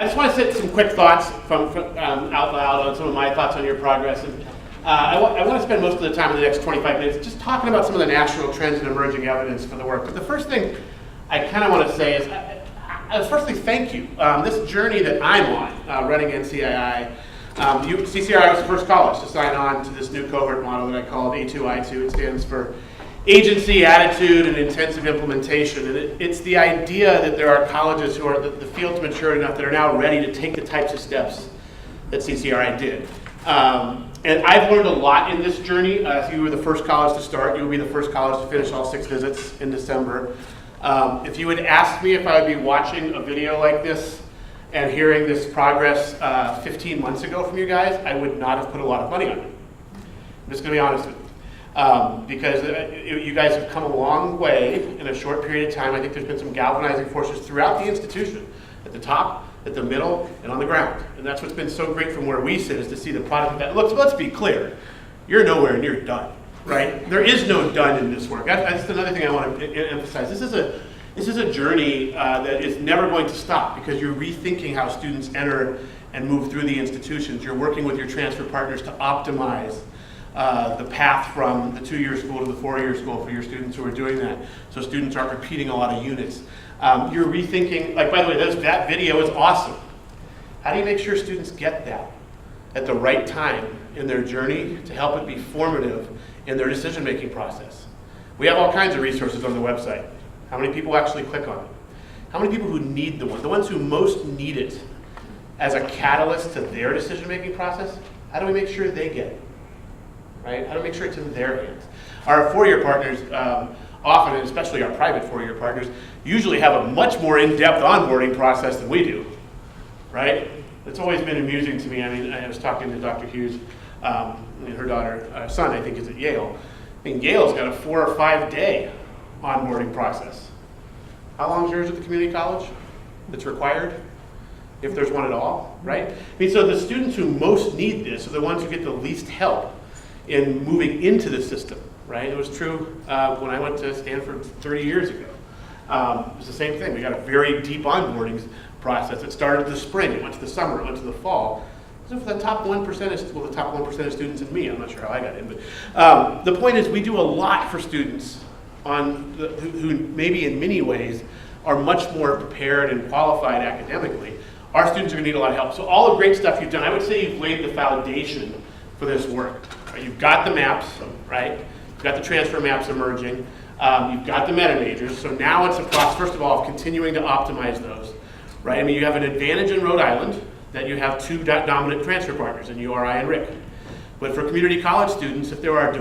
just want to set some quick thoughts from out loud on some of my thoughts on your progress. And I want to spend most of the time in the next 25 minutes just talking about some of the national trends and emerging evidence for the work. But the first thing I kind of want to say is, firstly, thank you. This journey that I'm on, running NCII, CCRI was the first college to sign on to this new cohort model that I called A2I2. It stands for Agency, Attitude, and Intensive Implementation. And it's the idea that there are colleges who are the field's mature enough that are now ready to take the types of steps that CCRI did. And I've learned a lot in this journey. If you were the first college to start, you will be the first college to finish all 6 visits in December. If you had asked me if I would be watching a video like this and hearing this progress 15 months ago from you guys, I would not have put a lot of money on it. I'm just going to be honest with you. Because you guys have come a long way in a short period of time. I think there's been some galvanizing forces throughout the institution, at the top, at the middle, and on the ground. And that's what's been so great from where we sit, is to see the product of that. Let's be clear. You're nowhere near done, right? There is no done in this work. That's another thing I want to emphasize. This is a journey that is never going to stop, because you're rethinking how students enter and move through the institutions. You're working with your transfer partners to optimize the path from the 2-year school to the 4-year school for your students who are doing that, so students aren't repeating a lot of units. You're rethinking, like, by the way, that video is awesome. How do you make sure students get that at the right time in their journey to help it be formative in their decision-making process? We have all kinds of resources on the website. How many people actually click on it? How many people who need the ones who most need it as a catalyst to their decision-making process, how do we make sure they get it? Right? How do we make sure it's in their hands? Our 4-year partners, often, and especially our private 4-year partners, usually have a much more in-depth onboarding process than we do, right? It's always been amusing to me. I mean, I was talking to Dr. Hughes, her son, I think, is at Yale. I mean, Yale's got a 4 or 5 day onboarding process. How long is yours at the community college that's required? If there's one at all, right? I mean, so the students who most need this are the ones who get the least help in moving into the system, right? It was true when I went to Stanford 30 years ago. It was the same thing. We got a very deep onboarding process. It started the spring, it went to the summer, it went to the fall. So for the top 1% the top 1% of students and me, I'm not sure how I got in, but the point is, we do a lot for students who maybe in many ways are much more prepared and qualified academically. Our students are going to need a lot of help. So all the great stuff you've done, I would say you've laid the foundation for this work. You've got the maps, right? You've got the transfer maps emerging. You've got the meta majors. So now it's a process, first of all, of continuing to optimize those, right? I mean, you have an advantage in Rhode Island that you have 2 dominant transfer partners in URI and RIC. But for community college students, if there are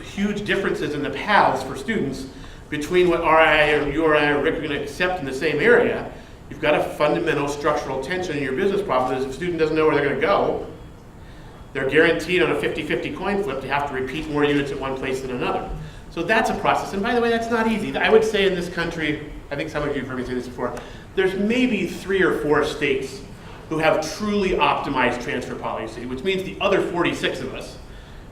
huge differences in the paths for students between what RI or URI or RIC are going to accept in the same area, you've got a fundamental structural tension in your business problem. If a student doesn't know where they're going to go, they're guaranteed on a 50-50 coin flip to have to repeat more units at one place than another. So that's a process. And by the way, that's not easy. I would say in this country, I think some of you have heard me say this before, there's maybe 3 or 4 states who have truly optimized transfer policy, which means the other 46 of us,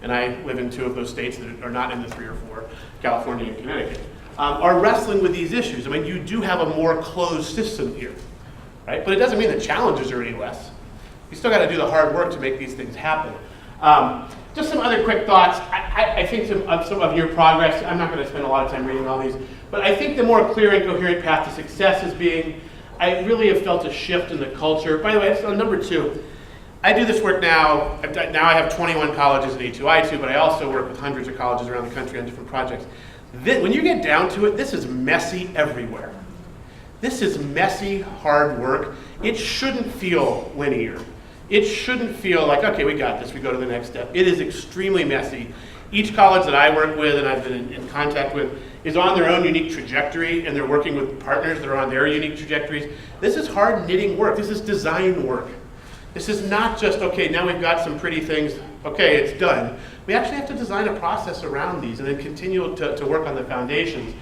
and I live in 2 of those states that are not in the 3 or 4, California and Connecticut, are wrestling with these issues. I mean, you do have a more closed system here, right? But it doesn't mean the challenges are any less. You still got to do the hard work to make these things happen. Just some other quick thoughts. I think some of your progress, I'm not going to spend a lot of time reading all these, but I think the more clear and coherent path to success is being, I really have felt a shift in the culture. By the way, so number 2, I do this work now. Now I have 21 colleges at A2I2, but I also work with hundreds of colleges around the country on different projects. When you get down to it, this is messy everywhere. This is messy, hard work. It shouldn't feel linear. It shouldn't feel like, okay, we got this, we go to the next step. It is extremely messy. Each college that I work with and I've been in contact with is on their own unique trajectory, and they're working with partners that are on their unique trajectories. This is hard knitting work. This is design work. This is not just, okay, now we've got some pretty things, okay, it's done. We actually have to design a process around these and then continue to work on the foundations.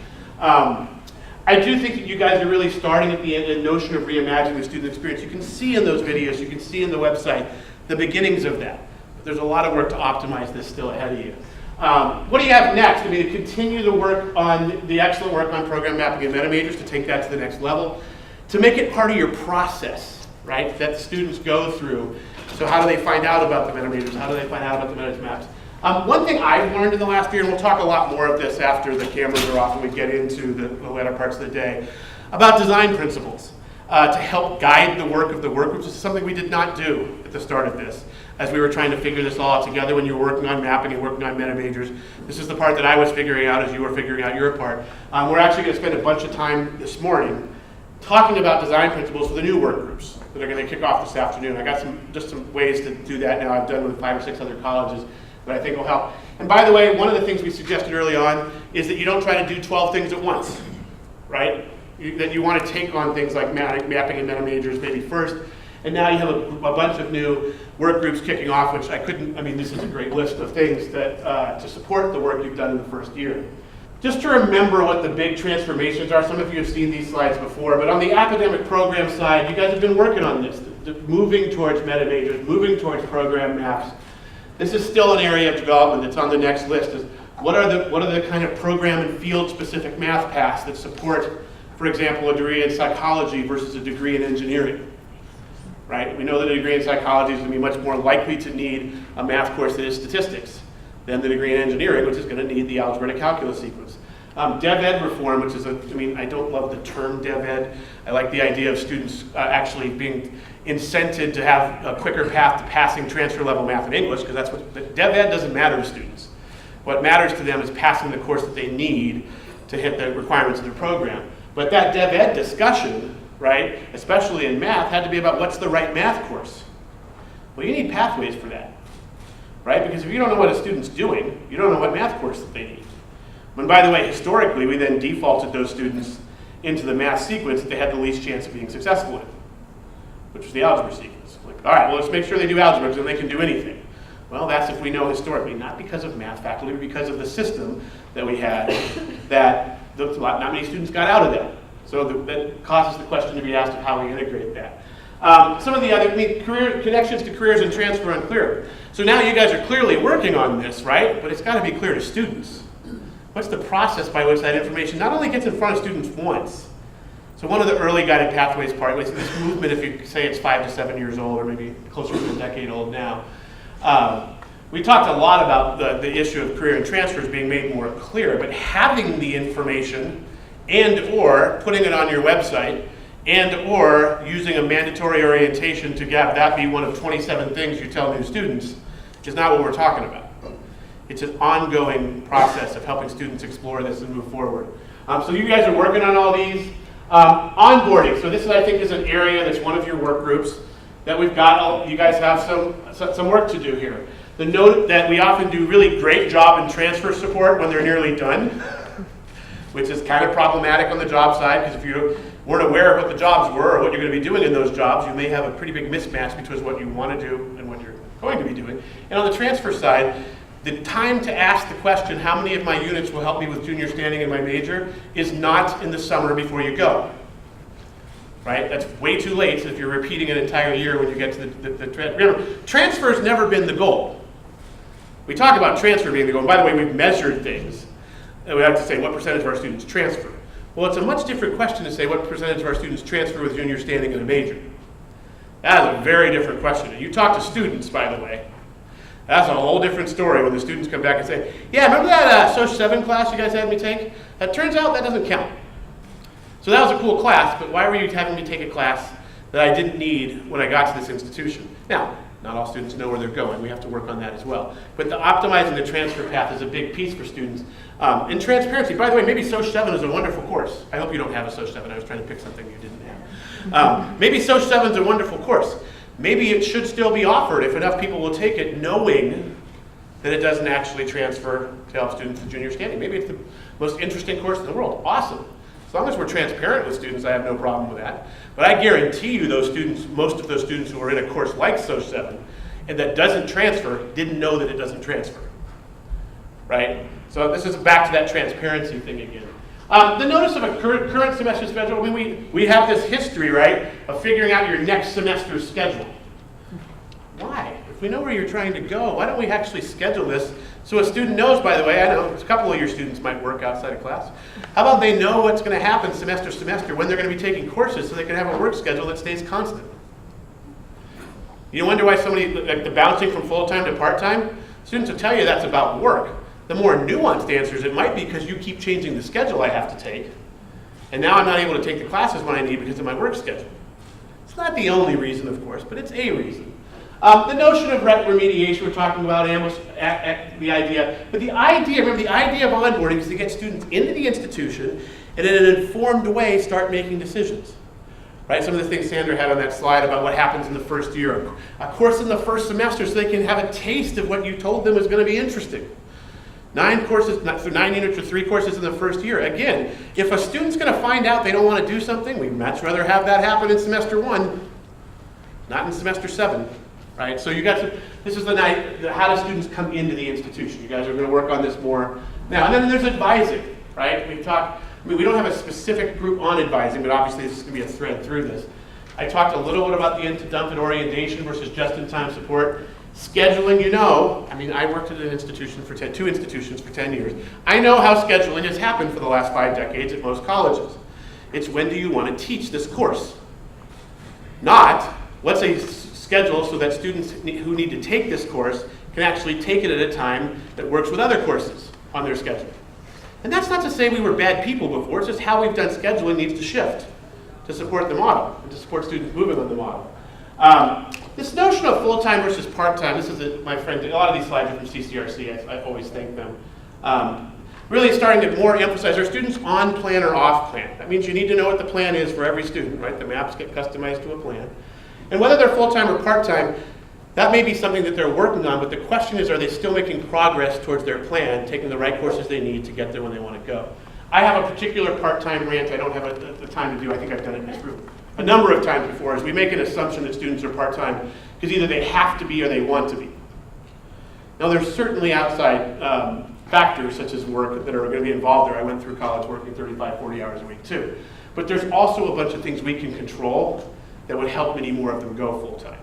I do think that you guys are really starting at the notion of reimagining the student experience. You can see in those videos, you can see in the website, the beginnings of that. But there's a lot of work to optimize this still ahead of you. What do you have next? I mean, to continue the work on the excellent work on program mapping and meta majors, to take that to the next level, to make it part of your process. right, that students go through. So how do they find out about the meta majors? How do they find out about the meta maps? One thing I've learned in the last year, and we'll talk a lot more of this after the cameras are off and we get into the later parts of the day, about design principles to help guide the work of the work groups. This is something we did not do at the start of this, as we were trying to figure this all out together when you were working on mapping and working on meta majors. This is the part that I was figuring out as you were figuring out your part. We're actually going to spend a bunch of time this morning talking about design principles for the new work groups that are going to kick off this afternoon. I got some ways to do that now. I've done with 5 or 6 other colleges that I think will help. And by the way, one of the things we suggested early on is that you don't try to do 12 things at once, right? That you want to take on things like mapping and meta majors maybe first. And now you have a bunch of new work groups kicking off, which this is a great list of things that to support the work you've done in the first year. Just to remember what the big transformations are, some of you have seen these slides before, but on the academic program side, you guys have been working on this, moving towards meta majors, moving towards program maps. This is still an area of development that's on the next list. Is what are the kind of program and field specific math paths that support, for example, a degree in psychology versus a degree in engineering, right? We know that a degree in psychology is going to be much more likely to need a math course that is statistics than the degree in engineering, which is going to need the algebra to calculus sequence. Dev Ed reform, which is I don't love the term Dev Ed. I like the idea of students actually being incented to have a quicker path to passing transfer level math and English, because that's what Dev Ed doesn't matter to students. What matters to them is passing the course that they need to hit the requirements of their program. But that Dev Ed discussion, right, especially in math, had to be about what's the right math course. Well, you need pathways for that, right? Because if you don't know what a student's doing, you don't know what math course that they need. And by the way, historically, we then defaulted those students into the math sequence that they had the least chance of being successful in, which was the algebra sequence. Like, all right, well, let's make sure they do algebra because then they can do anything. Well, that's if we know historically, not because of math faculty, but because of the system that we had that not many students got out of that. So that causes the question to be asked of how we integrate that. Some of the other career connections to careers and transfer unclear. So now you guys are clearly working on this, right? But it's got to be clear to students. What's the process by which that information not only gets in front of students once? So one of the early guided pathways part was this movement, if you say it's 5 to 7 years old, or maybe closer to a decade old now. We talked a lot about the issue of career and transfers being made more clear, but having the information and or putting it on your website and or using a mandatory orientation to have that be one of 27 things you tell new students is not what we're talking about. It's an ongoing process of helping students explore this and move forward. So you guys are working on all these. Onboarding, so this I think is an area that's one of your work groups that we've got, you guys have some work to do here. The note that we often do really great job in transfer support when they're nearly done, which is kind of problematic on the job side, because if you weren't aware of what the jobs were or what you're going to be doing in those jobs, you may have a pretty big mismatch between what you want to do and what you're going to be doing. And on the transfer side, the time to ask the question, how many of my units will help me with junior standing in my major, is not in the summer before you go. Right? That's way too late if you're repeating an entire year when you get to the remember, transfer's never been the goal. We talk about transfer being the goal. And by the way, we've measured things. And we have to say, what percentage of our students transfer? Well, it's a much different question to say what percentage of our students transfer with junior standing in a major. That is a very different question. And you talk to students, by the way. That's a whole different story when the students come back and say, yeah, remember that Social 7 class you guys had me take? That turns out that doesn't count. So that was a cool class, but why were you having me take a class that I didn't need when I got to this institution? Now, not all students know where they're going. We have to work on that as well. But optimizing the transfer path is a big piece for students. And transparency, by the way, maybe Social 7 is a wonderful course. I hope you don't have a Social 7. I was trying to pick something you didn't have. Maybe Social 7 is a wonderful course. Maybe it should still be offered if enough people will take it, knowing that it doesn't actually transfer to help students with junior standing. Maybe it's the most interesting course in the world. Awesome. As long as we're transparent with students, I have no problem with that. But I guarantee you those students, most of those students who are in a course like Social 7 and that doesn't transfer, didn't know that it doesn't transfer. Right? So this is back to that transparency thing again. The notice of a current semester schedule, I mean, we have this history, right, of figuring out your next semester's schedule. Why? If we know where you're trying to go, why don't we actually schedule this so a student knows, by the way, I know a couple of your students might work outside of class. How about they know what's going to happen semester to semester when they're going to be taking courses so they can have a work schedule that stays constant? You wonder why somebody, like the bouncing from full-time to part-time? Students will tell you that's about work. The more nuanced answers, it might be because you keep changing the schedule I have to take, and now I'm not able to take the classes when I need because of my work schedule. It's not the only reason, of course, but it's a reason. The notion of remediation, we're talking about the idea, but the idea, remember the idea of onboarding is to get students into the institution and in an informed way start making decisions. Right? Some of the things Sandra had on that slide about what happens in the first year, a course in the first semester so they can have a taste of what you told them is going to be interesting. 9 units or 3 courses in the first year. Again, if a student's going to find out they don't want to do something, we'd much rather have that happen in semester 1, not in semester 7. Right? So you got this is the night, how do students come into the institution? You guys are going to work on this more now. And then there's advising, right? We don't have a specific group on advising, but obviously this is going to be a thread through this. I talked a little bit about the into-dump and orientation versus just-in-time support. Scheduling, I worked at two institutions for 10 years. I know how scheduling has happened for the last 5 decades at most colleges. It's when do you want to teach this course? Not, let's say, schedule so that students who need to take this course can actually take it at a time that works with other courses on their schedule. And that's not to say we were bad people before, it's just how we've done scheduling needs to shift to support the model, and to support students moving on the model. This notion of full-time versus part-time, this is my friend, a lot of these slides are from CCRC, I always thank them. Really starting to more emphasize, are students on plan or off plan? That means you need to know what the plan is for every student, right? The maps get customized to a plan. And whether they're full-time or part-time, that may be something that they're working on, but the question is, are they still making progress towards their plan, taking the right courses they need to get there when they want to go? I have a particular part-time rant I don't have the time to do. I think I've done it in this room a number of times before, is we make an assumption that students are part-time because either they have to be or they want to be. Now there's certainly outside factors such as work that are going to be involved there. I went through college working 35, 40 hours a week too. But there's also a bunch of things we can control that would help many more of them go full-time.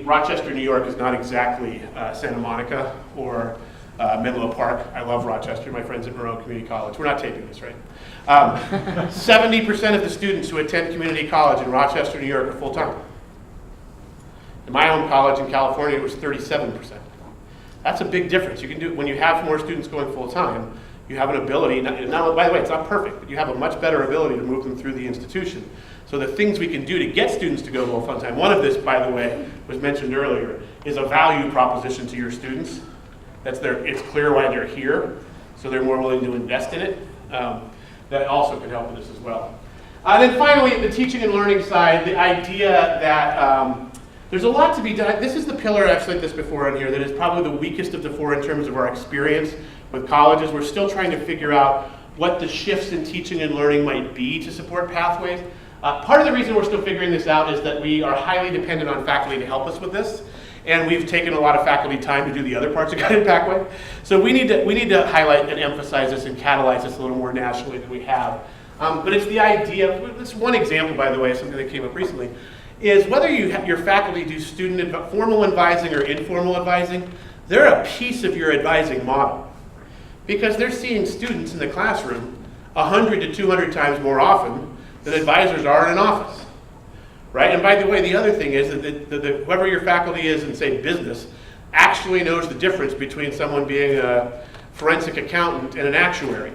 Rochester, New York is not exactly Santa Monica or Menlo Park. I love Rochester, my friends at Rhode Community College. We're not taping this, right? 70% of the students who attend community college in Rochester, New York are full-time. In my home college in California, it was 37%. That's a big difference. You can do, when you have more students going full-time, you have an ability, by the way, it's not perfect, but you have a much better ability to move them through the institution. So the things we can do to get students to go full-time, one of this, by the way, was mentioned earlier, is a value proposition to your students. It's clear why they're here, so they're more willing to invest in it. That also can help with this as well. Then finally, the teaching and learning side, the idea that there's a lot to be done. This is the pillar, I've said this before on here, that is probably the weakest of the 4 in terms of our experience with colleges. We're still trying to figure out what the shifts in teaching and learning might be to support pathways. Part of the reason we're still figuring this out is that we are highly dependent on faculty to help us with this, and we've taken a lot of faculty time to do the other parts of guided pathway. So we need to highlight and emphasize this and catalyze this a little more nationally than we have. But it's the idea, this one example, by the way, something that came up recently, is whether your faculty do formal advising or informal advising, they're a piece of your advising model. Because they're seeing students in the classroom 100 to 200 times more often than advisors are in an office, right? And by the way, the other thing is that whoever your faculty is in, say, business, actually knows the difference between someone being a forensic accountant and an actuary.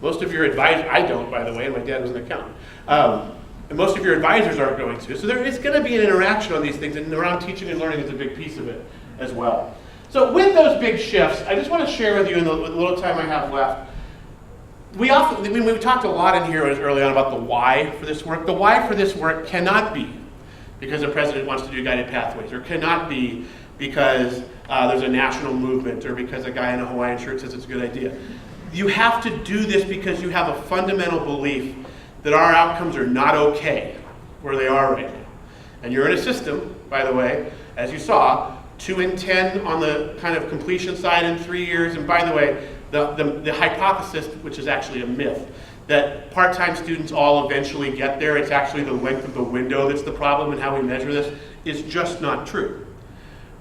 Most of your advisors, I don't, by the way, and my dad was an accountant, and most of your advisors aren't going to. So there is going to be an interaction on these things, and around teaching and learning is a big piece of it as well. So with those big shifts, I just want to share with you in the little time I have left, we talked a lot in here early on about the why for this work. The why for this work cannot be because the president wants to do guided pathways, or cannot be because there's a national movement, or because a guy in a Hawaiian shirt says it's a good idea. You have to do this because you have a fundamental belief that our outcomes are not okay where they are right now. And you're in a system, by the way, as you saw, 2 in 10 on the kind of completion side in 3 years. And by the way, the hypothesis, which is actually a myth, that part-time students all eventually get there, it's actually the length of the window that's the problem and how we measure this, is just not true.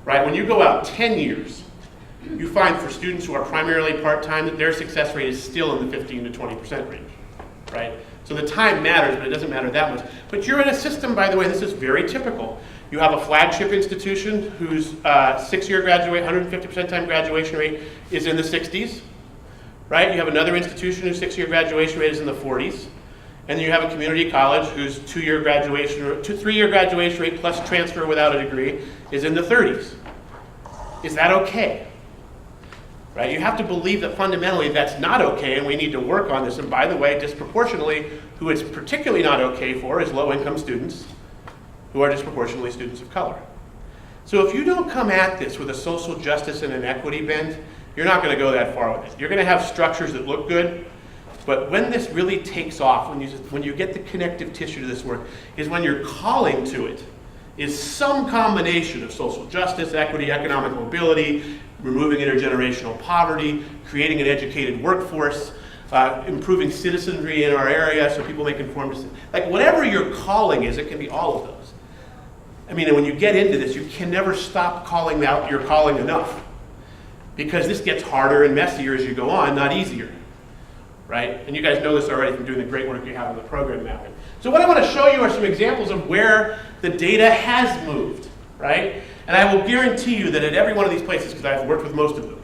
Right? When you go out 10 years, you find for students who are primarily part-time that their success rate is still in the 15 to 20% range. Right? So the time matters, but it doesn't matter that much. But you're in a system, by the way, this is very typical. You have a flagship institution whose 6-year graduate, 150% time graduation rate is in the 60s, right? You have another institution whose 6-year graduation rate is in the 40s. And then you have a community college whose 3-year graduation rate plus transfer without a degree is in the 30s. Is that okay? Right? You have to believe that fundamentally that's not okay, and we need to work on this. And by the way, disproportionately, who it's particularly not okay for is low-income students, who are disproportionately students of color. So if you don't come at this with a social justice and an equity bent, you're not going to go that far with it. You're going to have structures that look good, but when this really takes off, when you get the connective tissue to this work, is when you're calling to it, is some combination of social justice, equity, economic mobility, removing intergenerational poverty, creating an educated workforce, improving citizenry in our area so people make informed decisions. Like whatever your calling is, it can be all of those. I mean, and when you get into this, you can never stop calling out your calling enough, because this gets harder and messier as you go on, not easier, right? And you guys know this already from doing the great work you have in the program mapping. So what I want to show you are some examples of where the data has moved, right? And I will guarantee you that at every one of these places, because I've worked with most of them,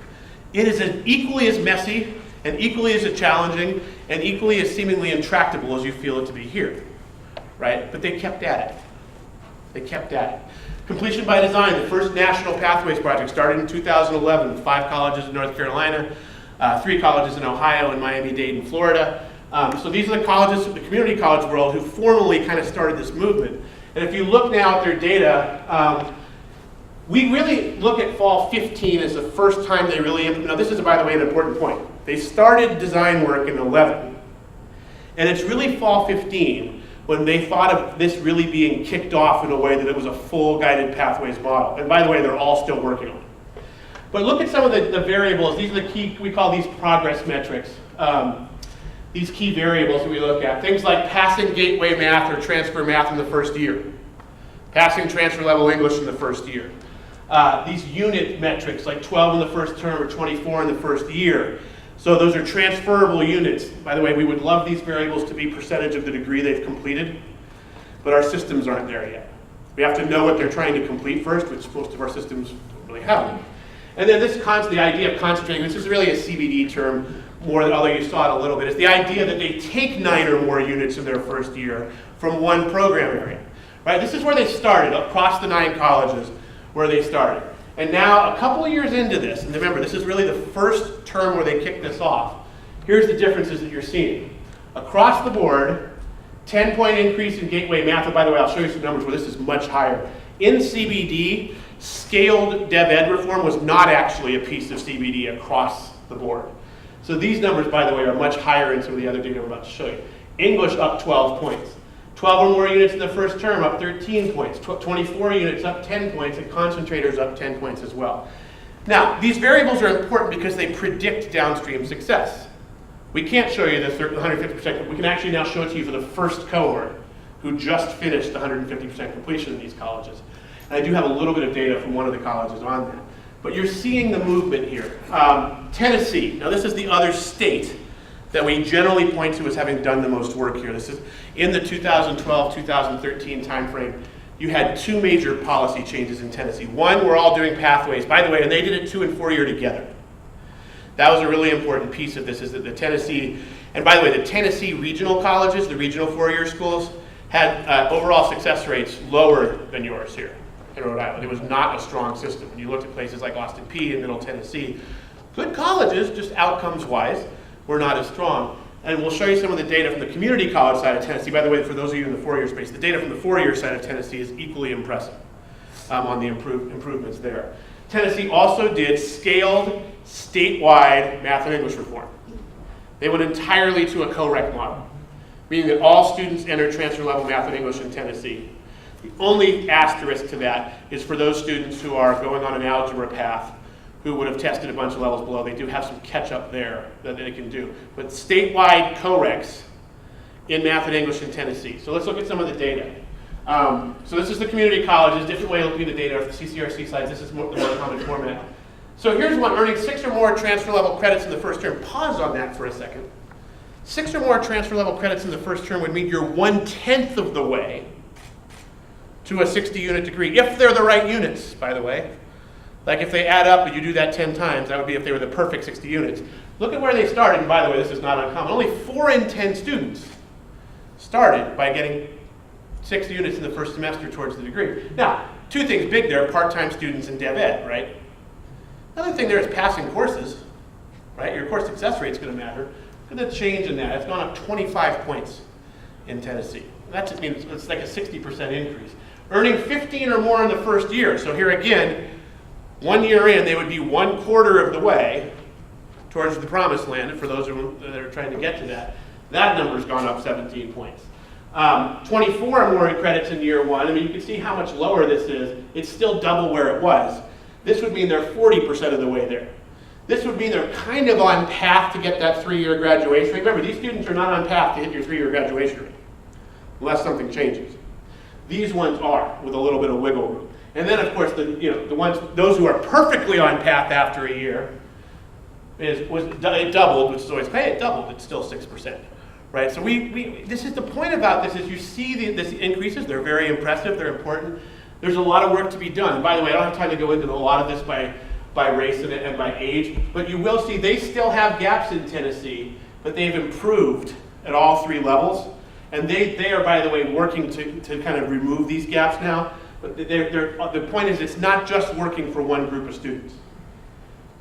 it is equally as messy and equally as challenging and equally as seemingly intractable as you feel it to be here, right? But they kept at it. They kept at it. Completion by Design, the first national pathways project, started in 2011 with 5 colleges in North Carolina, 3 colleges in Ohio, and Miami-Dade in Florida. So these are the colleges, the community college world, who formally kind of started this movement. And if you look now at their data, we really look at fall 15 as the first time they really implemented. Now this is, by the way, an important point. They started design work in 11. And it's really fall 15 when they thought of this really being kicked off in a way that it was a full guided pathways model. And by the way, they're all still working on it. But look at some of the variables. These are the key, we call these progress metrics. These key variables that we look at. Things like passing gateway math or transfer math in the first year. Passing transfer level English in the first year. These unit metrics like 12 in the first term or 24 in the first year. So those are transferable units. By the way, we would love these variables to be percentage of the degree they've completed, but our systems aren't there yet. We have to know what they're trying to complete first, which most of our systems don't really have. And then the idea of concentrating, this is really a CBD term, although you saw it a little bit, is the idea that they take 9 or more units in their first year from one program area. Right? This is where they started, across the 9 colleges where they started. And now, a couple of years into this, and remember, this is really the first term where they kicked this off. Here's the differences that you're seeing. Across the board, 10-point increase in gateway math. And by the way, I'll show you some numbers where this is much higher. In CBD, scaled dev ed reform was not actually a piece of CBD across the board. So these numbers, by the way, are much higher in some of the other data I'm about to show you. English up 12 points. 12 or more units in the first term up 13 points. 24 units up 10 points, and concentrators up 10 points as well. Now, these variables are important because they predict downstream success. We can't show you the 150%, we can actually now show it to you for the first cohort who just finished the 150% completion in these colleges. And I do have a little bit of data from one of the colleges on that. But you're seeing the movement here. Tennessee, now this is the other state that we generally point to as having done the most work here. This is in the 2012-2013 timeframe. You had 2 major policy changes in Tennessee. One, we're all doing pathways. By the way, and they did it 2 and 4 year together. That was a really important piece of this, is that the Tennessee, and by the way, the Tennessee regional colleges, the regional 4-year schools, had overall success rates lower than yours here in Rhode Island. It was not a strong system. When you looked at places like Austin Peay and Middle Tennessee, good colleges, just outcomes-wise, were not as strong. And we'll show you some of the data from the community college side of Tennessee. By the way, for those of you in the 4-year space, the data from the 4-year side of Tennessee is equally impressive on the improvements there. Tennessee also did scaled statewide math and English reform. They went entirely to a co-rec model, meaning that all students entered transfer level math and English in Tennessee. The only asterisk to that is for those students who are going on an algebra path who would have tested a bunch of levels below. They do have some catch up there that they can do. But statewide co-recs in math and English in Tennessee. So let's look at some of the data. So this is the community colleges, different way of looking at the data. For the CCRC slides, this is the more common format. So here's one, earning 6 or more transfer level credits in the first term. Pause on that for a second. 6 or more transfer level credits in the first term would mean you're 1/10 of the way to a 60-unit degree, if they're the right units, by the way. Like if they add up and you do that 10 times, that would be if they were the perfect 60 units. Look at where they started, and by the way, this is not uncommon. Only 4 in 10 students started by getting 6 units in the first semester towards the degree. Now, 2 things big there, part-time students and dev ed, right? Another thing there is passing courses, right? Your course success rate is going to matter. Look at the change in that. It's gone up 25 points in Tennessee. That just means it's like a 60% increase. Earning 15 or more in the first year. So here again, 1 year in, they would be 1/4 of the way towards the promised land, for those that are trying to get to that. That number's gone up 17 points. 24 or more credits in year 1. I mean, you can see how much lower this is. It's still double where it was. This would mean they're 40% of the way there. This would mean they're kind of on path to get that 3-year graduation rate. Remember, these students are not on path to hit your 3-year graduation rate, unless something changes. These ones are, with a little bit of wiggle room. And then, of course, those who are perfectly on path after a year, it doubled, which is always, hey, it doubled, it's still 6%. Right, so this is the point about this, is you see these increases, they're very impressive, they're important. There's a lot of work to be done. And by the way, I don't have time to go into a lot of this by race and by age, but you will see they still have gaps in Tennessee, but they've improved at all 3 levels. And they are, by the way, working to kind of remove these gaps now. But the point is, it's not just working for one group of students.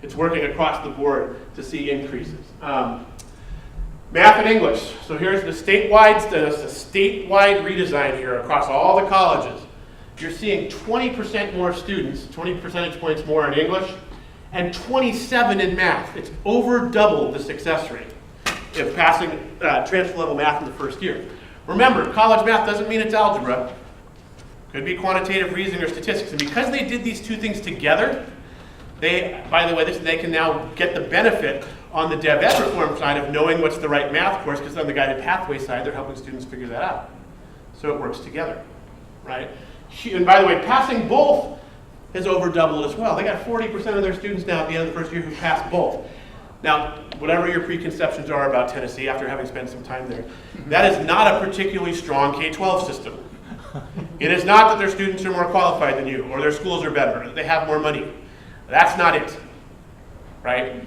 It's working across the board to see increases. Math and English. So here's the statewide redesign here across all the colleges. You're seeing 20% more students, 20 percentage points more in English, and 27 in math. It's over double the success rate of passing transfer level math in the first year. Remember, college math doesn't mean it's algebra. Could be quantitative reasoning or statistics. And because they did these 2 things together, by the way, they can now get the benefit on the Dev Ed reform side of knowing what's the right math course, because on the guided pathway side, they're helping students figure that out. So it works together, right? And by the way, passing both has over doubled as well. They got 40% of their students now at the end of the first year who passed both. Now, whatever your preconceptions are about Tennessee, after having spent some time there, that is not a particularly strong K-12 system. It is not that their students are more qualified than you, or their schools are better, or they have more money. That's not it, right?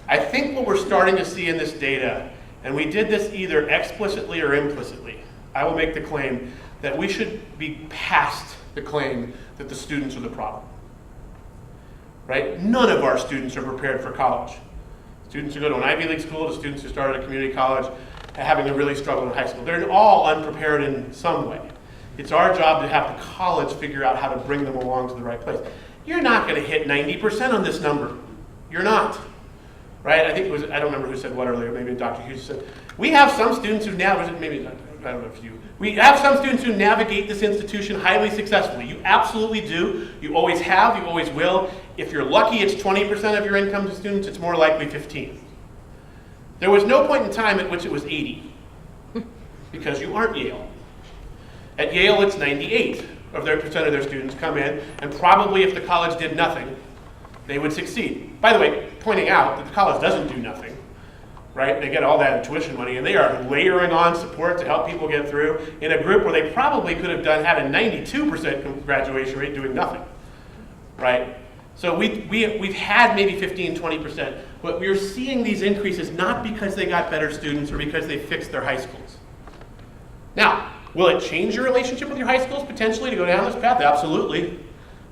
I think what we're starting to see in this data, and we did this either explicitly or implicitly, I will make the claim that we should be past the claim that the students are the problem, right? None of our students are prepared for college. Students who go to an Ivy League school, to students who start at a community college, having to really struggle in high school. They're all unprepared in some way. It's our job to have the college figure out how to bring them along to the right place. You're not going to hit 90% on this number. You're not. Right? I think it was, I don't remember who said what earlier, maybe Dr. Hughes said, we have some students who navigate, I don't know if you, we have some students who navigate this institution highly successfully. You absolutely do. You always have, you always will. If you're lucky, it's 20% of your income to students, it's more likely 15. There was no point in time at which it was 80, because you aren't Yale. At Yale, it's 98% of their students come in, and probably if the college did nothing, they would succeed. By the way, pointing out that the college doesn't do nothing, right? They get all that tuition money, and they are layering on support to help people get through in a group where they probably could have had a 92% graduation rate doing nothing, right? So we've had maybe 15, 20%, but we're seeing these increases not because they got better students or because they fixed their high schools. Now, will it change your relationship with your high schools potentially to go down this path? Absolutely.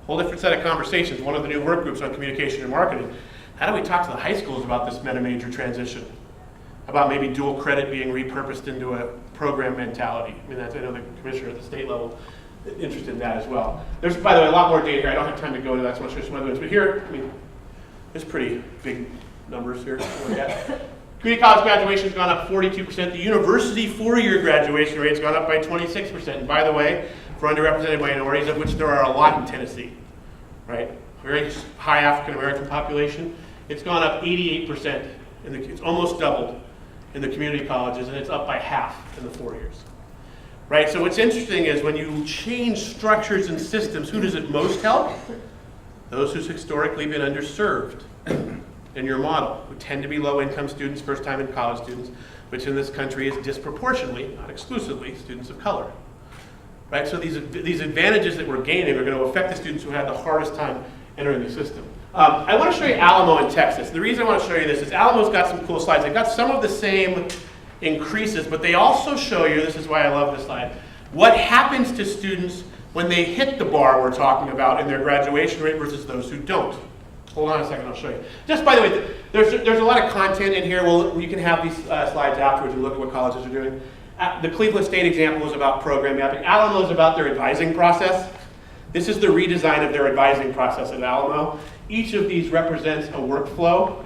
Whole different set of conversations. One of the new work groups on communication and marketing. How do we talk to the high schools about this meta-major transition? About maybe dual credit being repurposed into a program mentality? I mean, I know the commissioner at the state level is interested in that as well. There's, by the way, a lot more data here. I don't have time to go into that so much. But here, I mean, there's pretty big numbers here. Community college graduation has gone up 42%. The university 4-year graduation rate has gone up by 26%. And by the way, for underrepresented minorities, of which there are a lot in Tennessee, right? Very high African American population. It's gone up 88%. It's almost doubled in the community colleges, and it's up by half in the 4 years. Right? So what's interesting is when you change structures and systems, who does it most help? Those who's historically been underserved in your model, who tend to be low-income students, first-time in college students. which in this country is disproportionately, not exclusively, students of color. Right? So these advantages that we're gaining are going to affect the students who had the hardest time entering the system. I want to show you Alamo in Texas. The reason I want to show you this is Alamo's got some cool slides. They've got some of the same increases, but they also show you, this is why I love this slide, what happens to students when they hit the bar we're talking about in their graduation rate versus those who don't. Hold on a second, I'll show you. Just by the way, there's a lot of content in here. Well, you can have these slides afterwards and look at what colleges are doing. The Cleveland State example is about program mapping. Alamo is about their advising process. This is the redesign of their advising process at Alamo. Each of these represents a workflow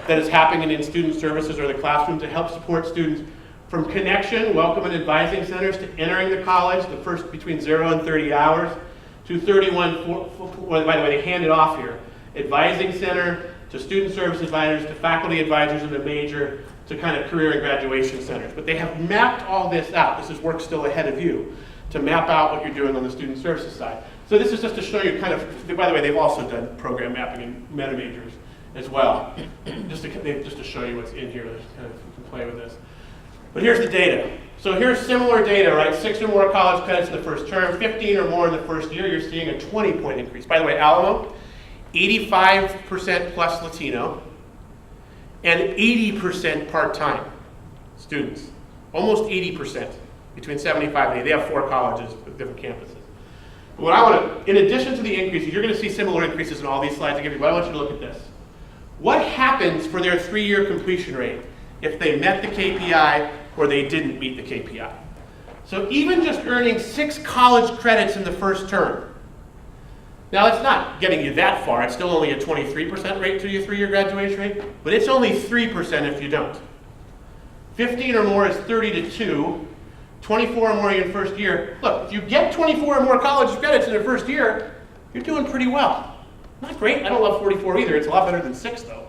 that is happening in student services or the classroom to help support students from connection, welcome and advising centers, to entering the college, the first between 0 and 30 hours, to 31, by the way, they hand it off here, advising center, to student service advisors, to faculty advisors in a major, to kind of career and graduation centers. But they have mapped all this out. This is work still ahead of you to map out what you're doing on the student services side. So this is just to show you kind of, by the way, they've also done program mapping in meta majors as well, just to show you what's in here, kind of, you can play with this. But here's the data. So here's similar data, right? 6 or more college credits in the first term, 15 or more in the first year, you're seeing a 20-point increase. By the way, Alamo, 85% plus Latino, and 80% part-time students. Almost 80%, between 75 and 80. They have 4 colleges with different campuses. But what I want to, in addition to the increases, you're going to see similar increases in all these slides I give you, but I want you to look at this. What happens for their 3-year completion rate if they met the KPI or they didn't meet the KPI? So even just earning 6 college credits in the first term. Now it's not getting you that far, it's still only a 23% rate to your 3-year graduation rate, but it's only 3% if you don't. 15 or more is 30 to 2, 24 or more in your first year. Look, if you get 24 or more college credits in the first year, you're doing pretty well. Not great, I don't love 44 either, it's a lot better than 6 though.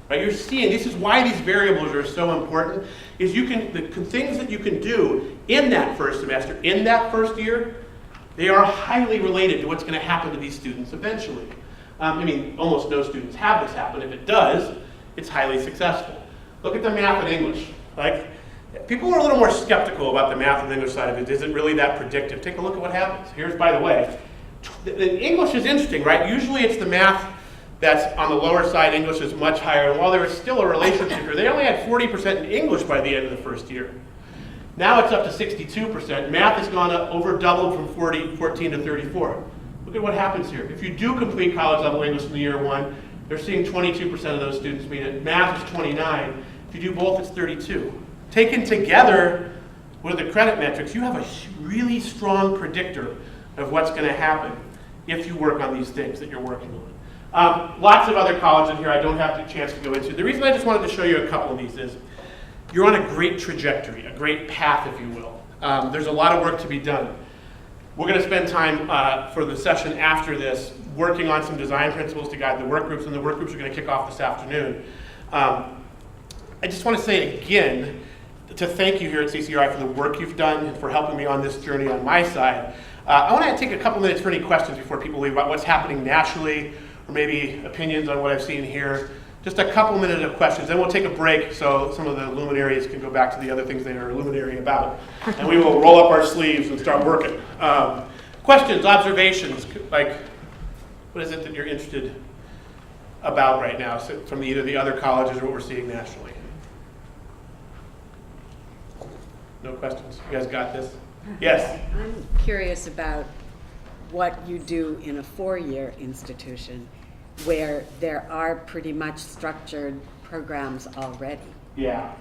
Right, you're seeing, this is why these variables are so important, is you can, the things that you can do in that first semester, in that first year, they are highly related to what's going to happen to these students eventually. I mean, almost no students have this happen. If it does, it's highly successful. Look at the math and English. Like, people are a little more skeptical about the math and English side of it. Is it really that predictive? Take a look at what happens. Here's, by the way, the English is interesting, right? Usually it's the math that's on the lower side. English is much higher. And while there is still a relationship here, they only had 40% in English by the end of the first year. Now it's up to 62%. Math has gone up over doubled from 14 to 34. Look at what happens here. If you do complete college level English in the year 1, they're seeing 22% of those students meet it. Math is 29. If you do both, it's 32. Taken together with the credit metrics, you have a really strong predictor of what's going to happen if you work on these things that you're working on. Lots of other colleges in here I don't have the chance to go into. The reason I just wanted to show you a couple of these is you're on a great trajectory, a great path, if you will. There's a lot of work to be done. We're going to spend time for the session after this working on some design principles to guide the work groups, and the work groups are going to kick off this afternoon. I just want to say again, to thank you here at CCRI for the work you've done and for helping me on this journey on my side. I want to take a couple minutes for any questions before people leave about what's happening nationally, or maybe opinions on what I've seen here. Just a couple minutes of questions, then we'll take a break so some of the luminaries can go back to the other things they are luminary about. And we will roll up our sleeves and start working. Questions, observations, like what is it that you're interested about right now from either the other colleges or what we're seeing nationally? No questions? You guys got this? Yes? I'm curious about what you do in a 4-year institution where there are pretty much structured programs already. Yeah.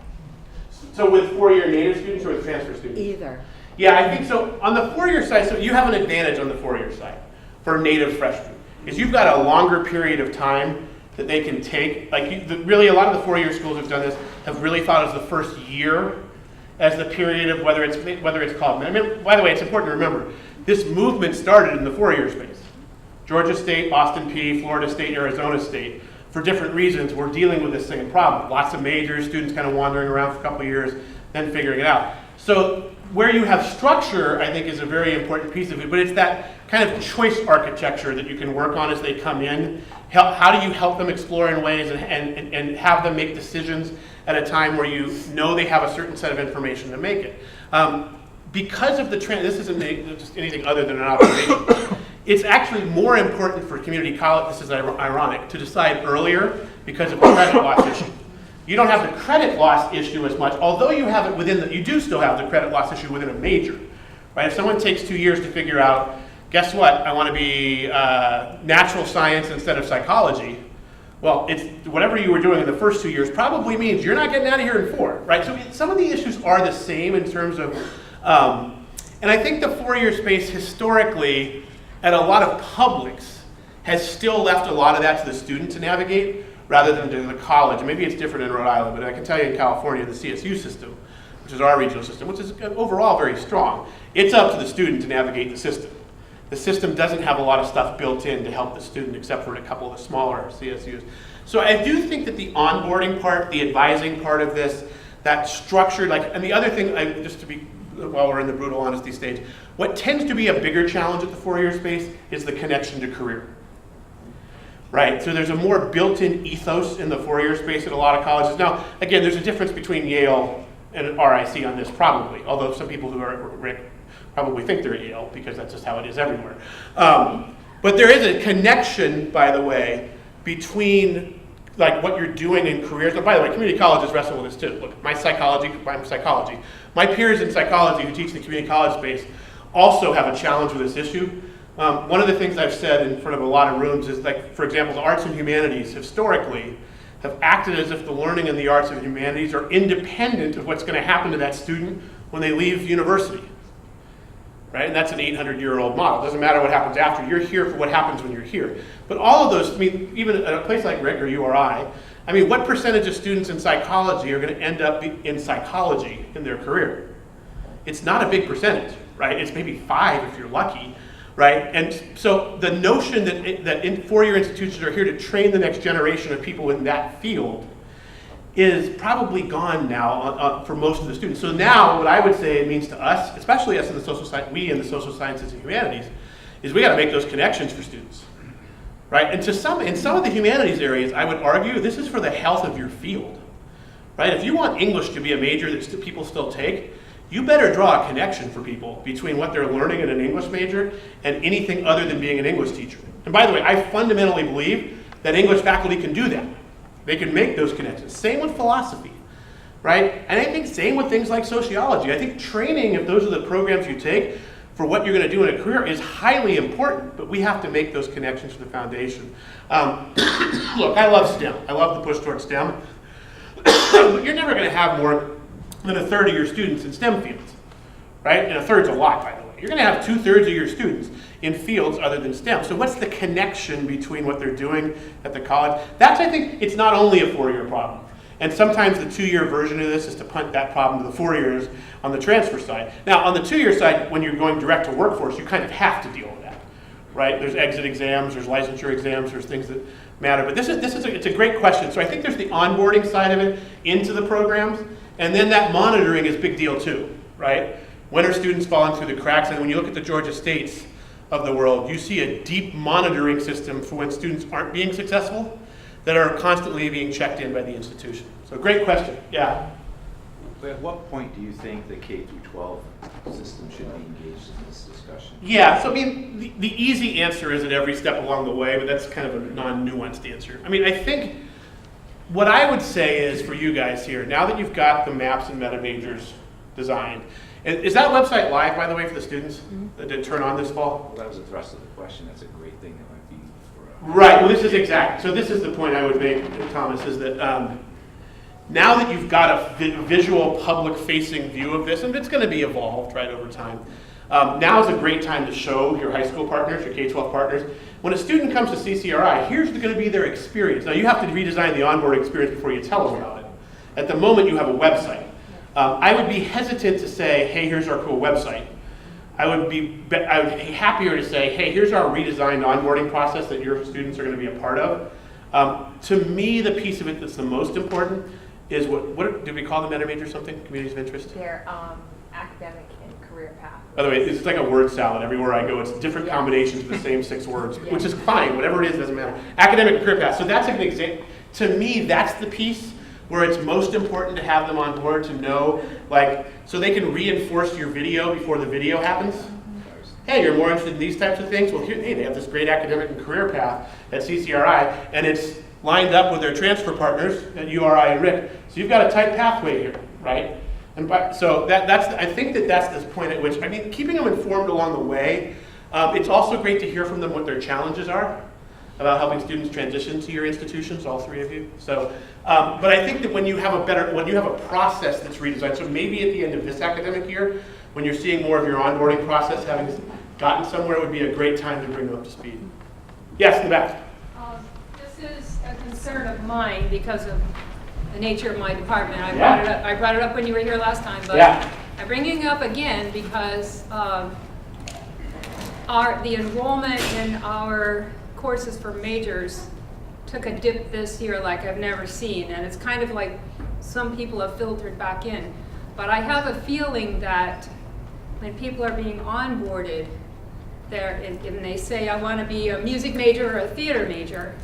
So with 4-year native students or with transfer students? Either. Yeah, I think so. On the 4-year side, so you have an advantage on the 4-year side for native freshmen, is you've got a longer period of time that they can take. Like really, a lot of the 4-year schools have done this, have really thought as the first year as the period of whether it's called. I mean, by the way, it's important to remember, this movement started in the 4-year space. Georgia State, Boston P, Florida State, Arizona State, for different reasons, we're dealing with this same problem. Lots of majors, students kind of wandering around for a couple of years, then figuring it out. So where you have structure, I think, is a very important piece of it, but it's that kind of choice architecture that you can work on as they come in. How do you help them explore in ways and have them make decisions at a time where you know they have a certain set of information to make it. Because of the trend, this isn't just anything other than an observation. It's actually more important for community college, this is ironic, to decide earlier because of the credit loss issue. You don't have the credit loss issue as much, although you have it within you do still have the credit loss issue within a major, right? If someone takes 2 years to figure out, guess what, I want to be natural science instead of psychology, well, it's whatever you were doing in the first 2 years probably means you're not getting out of here in 4, right? So some of the issues are the same in terms of, and I think the 4-year space historically at a lot of publics has still left a lot of that to the student to navigate rather than to the college. Maybe it's different in Rhode Island, but I can tell you in California, the CSU system, which is our regional system, which is overall very strong, it's up to the student to navigate the system. The system doesn't have a lot of stuff built in to help the student except for a couple of the smaller CSUs. So I do think that the onboarding part, the advising part of this, that structured, and the other thing, just to be, while we're in the brutal honesty stage, what tends to be a bigger challenge at the 4-year space is the connection to career. Right, so there's a more built-in ethos in the 4-year space at a lot of colleges. Now, again, there's a difference between Yale and RIC on this probably, although some people who are Rick probably think they're Yale because that's just how it is everywhere. But there is a connection, by the way, between what you're doing in careers. By the way, community colleges wrestle with this too. Look, I'm psychology. My peers in psychology who teach the community college space also have a challenge with this issue. One of the things I've said in front of a lot of rooms is, for example, the arts and humanities historically have acted as if the learning in the arts and humanities are independent of what's going to happen to that student when they leave university. Right? And that's an 800-year-old model. It doesn't matter what happens after. You're here for what happens when you're here. But all of those, even at a place like Rick or URI, what percentage of students in psychology are going to end up in psychology in their career? It's not a big percentage, right? It's maybe 5 if you're lucky. Right, and so the notion that 4-year institutions are here to train the next generation of people in that field is probably gone now for most of the students. So now, what I would say it means to us, especially us in the social science, we in the social sciences and humanities, is we got to make those connections for students, right? And in some of the humanities areas, I would argue this is for the health of your field, right? If you want English to be a major that people still take, you better draw a connection for people between what they're learning in an English major and anything other than being an English teacher. And by the way, I fundamentally believe that English faculty can do that. They can make those connections. Same with philosophy, right? And I think same with things like sociology. I think training, if those are the programs you take for what you're going to do in a career, is highly important, but we have to make those connections for the foundation. Look, I love STEM. I love the push towards STEM. But you're never going to have more than a third of your students in STEM fields, right? And a third's a lot, by the way. You're going to have 2/3 of your students in fields other than STEM. So what's the connection between what they're doing at the college? That's, I think, it's not only a 4-year problem. And sometimes the 2-year version of this is to punt that problem to the 4 years on the transfer side. Now, on the 2-year side, when you're going direct to workforce, you kind of have to deal with that, right? There's exit exams, there's licensure exams, there's things that matter. But it's a great question. So I think there's the onboarding side of it into the programs. And then that monitoring is a big deal too, right? When are students falling through the cracks? And when you look at the Georgia States of the world, you see a deep monitoring system for when students aren't being successful that are constantly being checked in by the institution. So great question, yeah. But at what point do you think the K-12 system should be engaged in this discussion? Yeah, so the easy answer is at every step along the way, but that's kind of a non-nuanced answer. I think what I would say is for you guys here, now that you've got the maps and meta majors designed, is that website live, by the way, for the students that did turn on this fall? Well, that was the thrust of the question. That's a great thing that might be for Right, well this is exact. So this is the point I would make, Thomas, is that now that you've got a visual public-facing view of this, and it's going to be evolved right over time, now is a great time to show your high school partners, your K-12 partners, when a student comes to CCRI, here's going to be their experience. Now you have to redesign the onboarding experience before you tell them about it. At the moment you have a website. I would be hesitant to say, hey, here's our cool website. I would be happier to say, hey, here's our redesigned onboarding process that your students are going to be a part of. To me, the piece of it that's the most important is what do we call the meta major something? Communities of interest? Their academic and career path. By the way, it's like a word salad. Everywhere I go, it's different combinations of the same 6 words, which is fine. Whatever it is, doesn't matter. Academic and career path. So that's an example. To me, that's the piece where it's most important to have them on board to know, like, so they can reinforce your video before the video happens. Hey, you're more interested in these types of things? Well, here, hey, they have this great academic and career path at CCRI, and it's lined up with their transfer partners at URI and RIC. So you've got a tight pathway here, right? And so I think that's the point at which, I mean, keeping them informed along the way. It's also great to hear from them what their challenges are about helping students transition to your institutions, all three of you. So, but I think that when you have a process that's redesigned, so maybe at the end of this academic year, when you're seeing more of your onboarding process having gotten somewhere, it would be a great time to bring them up to speed. Yes, in the back. This is a concern of mine because of the nature of my department. I brought it up when you were here last time, but I'm bringing it up again because the enrollment in our courses for majors took a dip this year like I've never seen, and it's kind of like some people have filtered back in. But I have a feeling that when people are being onboarded, and they say, I want to be a music major or a theater major,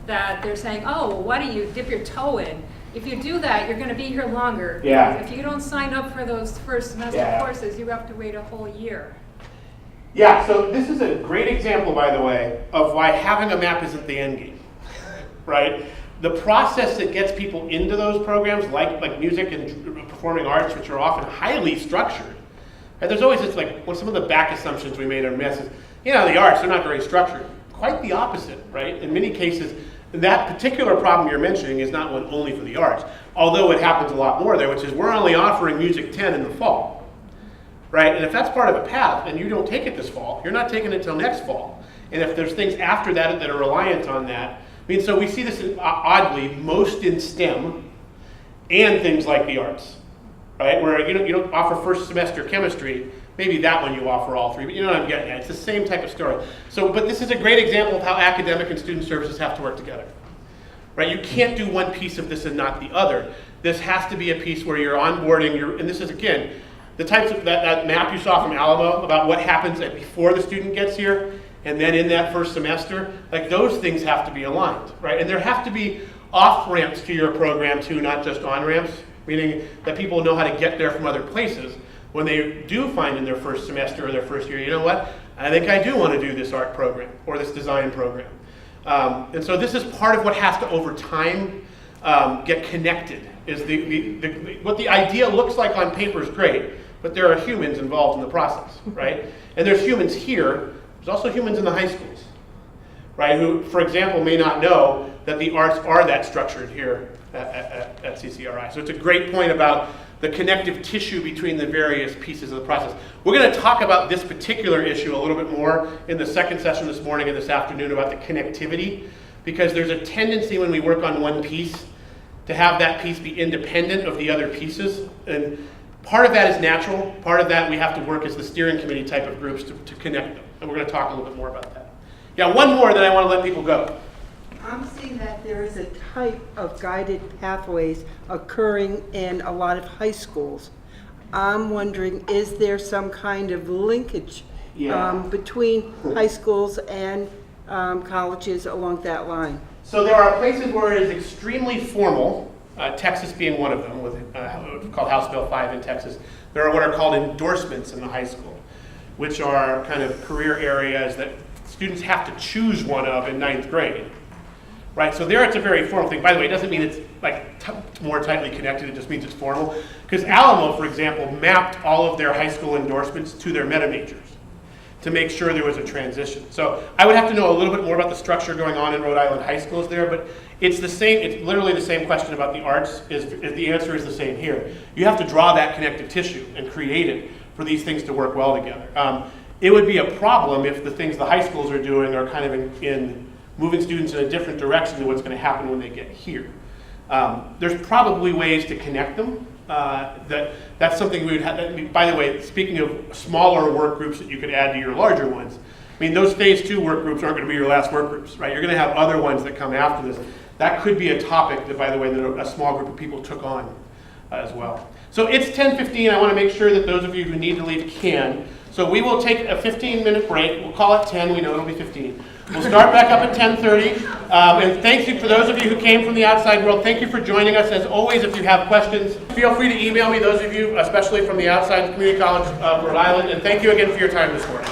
that they're saying, oh, why don't you dip your toe in? If you do that, you're going to be here longer. Yeah. If you don't sign up for those first semester courses, you have to wait a whole year. Yeah, so this is a great example, by the way, of why having a map isn't the end game, right? The process that gets people into those programs, like music and performing arts, which are often highly structured, and there's always this, like, well, some of the back assumptions we made are misses. You know, the arts, they're not very structured. Quite the opposite, right? In many cases, that particular problem you're mentioning is not one only for the arts, although it happens a lot more there, which is we're only offering Music 10 in the fall, right? And if that's part of a path and you don't take it this fall, you're not taking it till next fall. And if there's things after that that are reliant on that, I mean, so we see this oddly most in STEM and things like the arts, right? Where you don't offer first semester chemistry, maybe that one you offer all three, but you know what I'm getting at. It's the same type of story. So, but this is a great example of how academic and student services have to work together, right? You can't do one piece of this and not the other. This has to be a piece where you're onboarding, and this is, again, the types of, that map you saw from Alamo about what happens before the student gets here, and then in that first semester, like those things have to be aligned, right? And there have to be off-ramps to your program too, not just on-ramps, meaning that people know how to get there from other places. When they do find in their first semester or their first year, you know what, I think I do want to do this art program or this design program. And so this is part of what has to, over time, get connected. Is what the idea looks like on paper is great, but there are humans involved in the process, right? And there's humans here, there's also humans in the high schools, right, who, for example, may not know that the arts are that structured here at CCRI. So it's a great point about the connective tissue between the various pieces of the process. We're going to talk about this particular issue a little bit more in the second session this morning and this afternoon about the connectivity, because there's a tendency when we work on one piece to have that piece be independent of the other pieces. And part of that is natural. Part of that we have to work as the steering committee type of groups to connect them. And we're going to talk a little bit more about that. Yeah, one more, then I want to let people go. I'm seeing that there is a type of guided pathways occurring in a lot of high schools. I'm wondering, is there some kind of linkage between high schools and colleges along that line? So there are places where it is extremely formal, Texas being one of them, with called House Bill 5 in Texas. There are what are called endorsements in the high school, which are kind of career areas that students have to choose one of in 9th grade. Right, so there it's a very formal thing. By the way, it doesn't mean it's like more tightly connected, it just means it's formal. Because Alamo, for example, mapped all of their high school endorsements to their meta majors to make sure there was a transition. So I would have to know a little bit more about the structure going on in Rhode Island high schools there, but it's the same, it's literally the same question about the arts, the answer is the same here. You have to draw that connective tissue and create it for these things to work well together. It would be a problem if the things the high schools are doing are kind of in moving students in a different direction than what's going to happen when they get here. There's probably ways to connect them. That's something we would have. By the way, speaking of smaller work groups that you could add to your larger ones, I mean, those phase 2 work groups aren't going to be your last work groups, right? You're going to have other ones that come after this. That could be a topic that, by the way, that a small group of people took on as well. So it's 10:15. I want to make sure that those of you who need to leave can. So we will take a 15-minute break. We'll call it 10. We know it'll be 15. We'll start back up at 10:30. And thank you for those of you who came from the outside world. Thank you for joining us. As always, if you have questions, feel free to email me, those of you, especially from the outside Community College of Rhode Island. And thank you again for your time this morning.